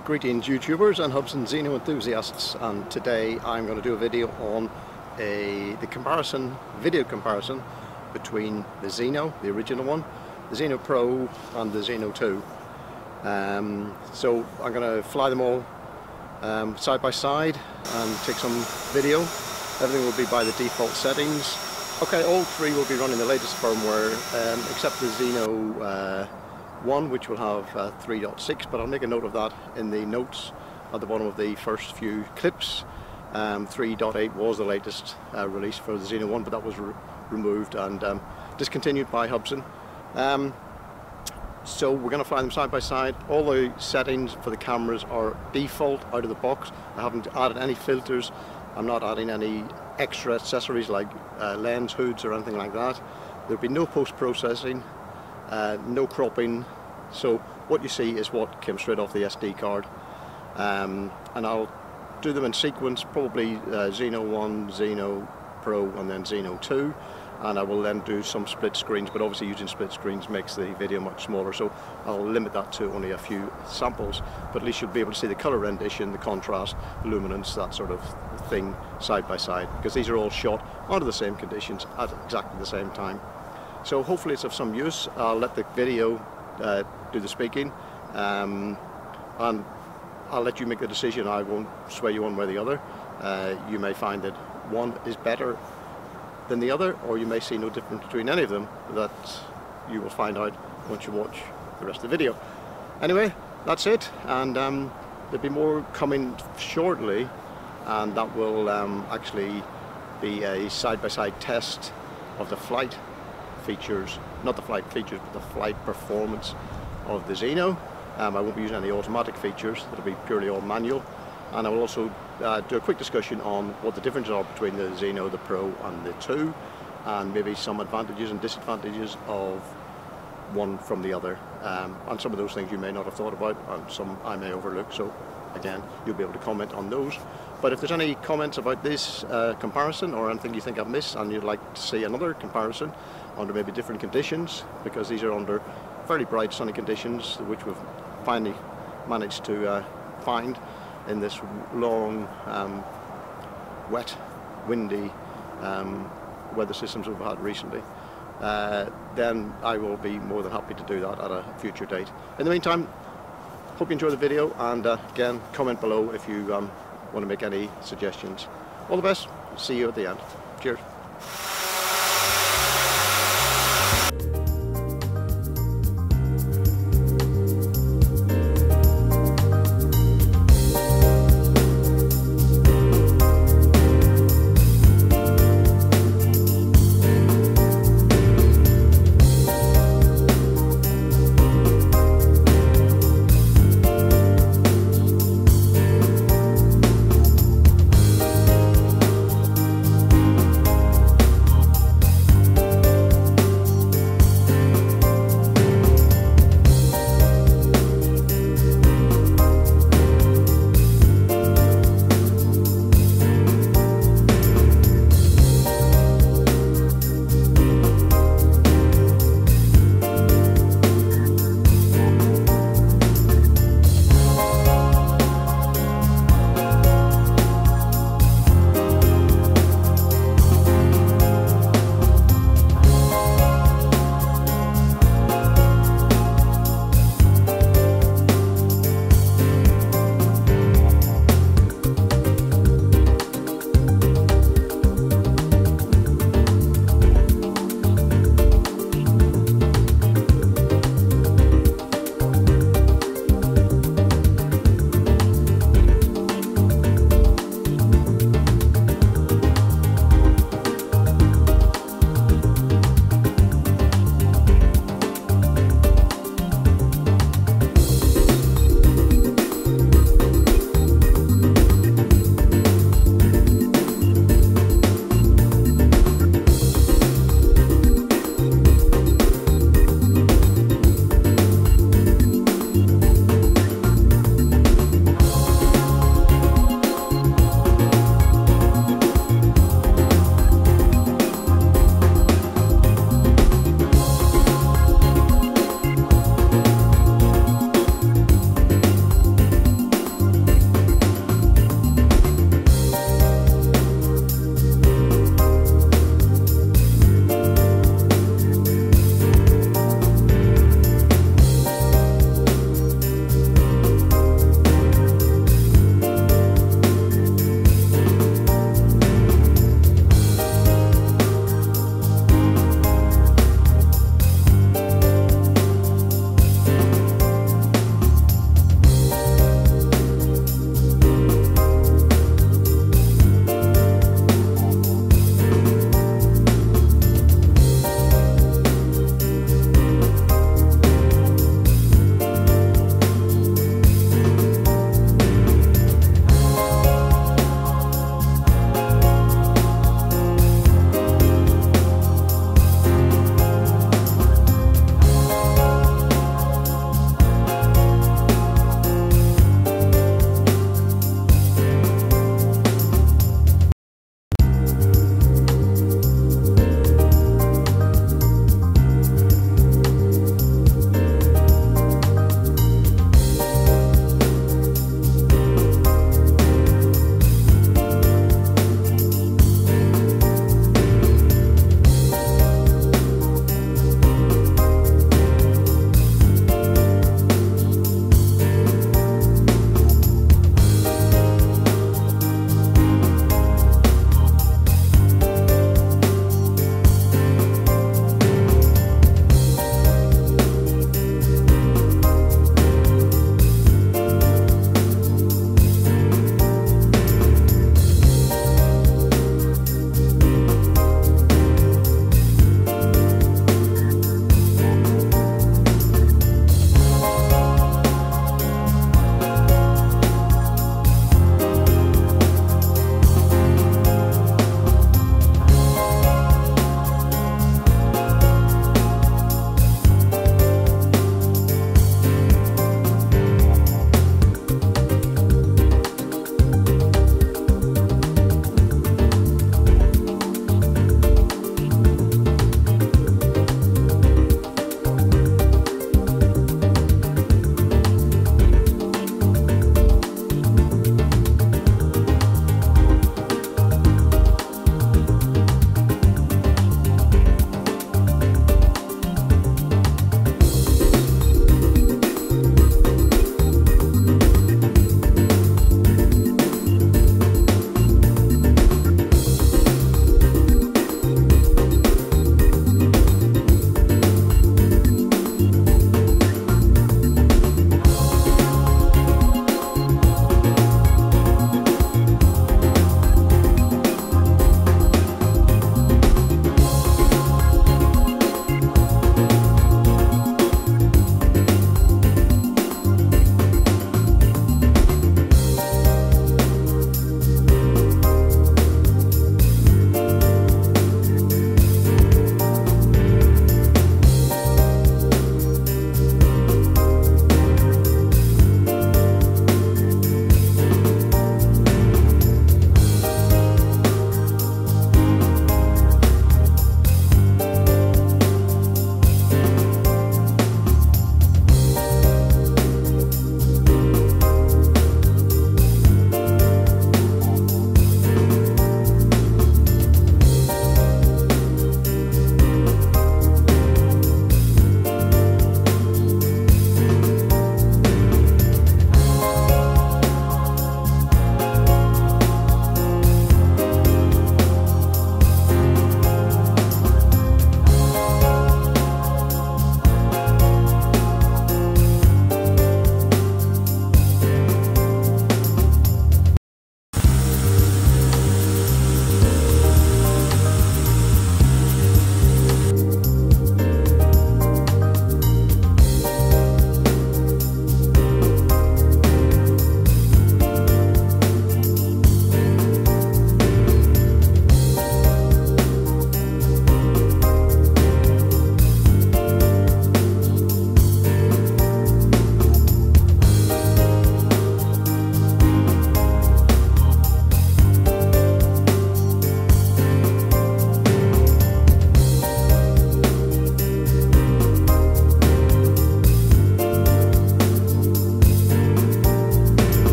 Greetings YouTubers and Hubsan Zino enthusiasts, and today I'm going to do a video on the video comparison between the Zino, the original one, the Zino Pro and the Zino 2. So I'm going to fly them all side by side and take some video. Everything will be by the default settings. Okay, all three will be running the latest firmware except the Zino 1, which will have 3.6, but I'll make a note of that in the notes at the bottom of the first few clips. 3.8 was the latest release for the Zino 1, but that was removed and discontinued by Hubsan. So we're going to fly them side by side. All the settings for the cameras are default out of the box. I haven't added any filters. I'm not adding any extra accessories like lens hoods or anything like that. There'll be no post-processing. No cropping, so what you see is what came straight off the SD card, and I'll do them in sequence, probably Zino 1, Zino Pro and then Zino 2, and I will then do some split screens, but obviously using split screens makes the video much smaller, so I'll limit that to only a few samples, but at least you'll be able to see the colour rendition, the contrast, luminance, that sort of thing side by side, because these are all shot under the same conditions at exactly the same time. So hopefully it's of some use. I'll let the video do the speaking, and I'll let you make the decision. I won't sway you one way or the other. You may find that one is better than the other, or you may see no difference between any of them. That you will find out once you watch the rest of the video. Anyway, that's it, and there'll be more coming shortly, and that will actually be a side-by-side test of the flight features, not the flight features, but the flight performance of the Zino. I won't be using any automatic features, it'll be purely all manual, and I will also do a quick discussion on what the differences are between the Zino, the Pro and the 2, and maybe some advantages and disadvantages of one from the other, and some of those things you may not have thought about and some I may overlook, so again you'll be able to comment on those. But if there's any comments about this comparison or anything you think I've missed and you'd like to see another comparison under maybe different conditions, because these are under fairly bright sunny conditions which we've finally managed to find in this long wet, windy weather systems we've had recently, then I will be more than happy to do that at a future date. In the meantime, hope you enjoy the video, and again, comment below if you want to make any suggestions. All the best, see you at the end. Cheers.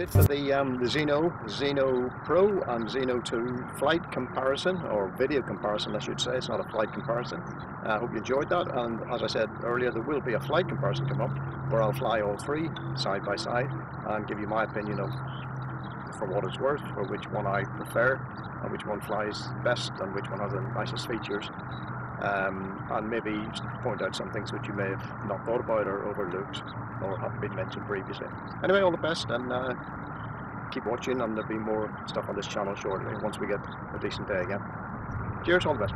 it for the Zino Pro and Zino 2 flight comparison, or video comparison I should say. It's not a flight comparison. I hope you enjoyed that, and as I said earlier, there will be a flight comparison come up where I'll fly all three side by side and give you my opinion of, for what it's worth, or which one I prefer and which one flies best and which one has the nicest features, and maybe point out some things which you may have not thought about or overlooked or haven't been mentioned previously. Anyway, all the best, and keep watching, and there'll be more stuff on this channel shortly once we get a decent day again. Cheers, all the best.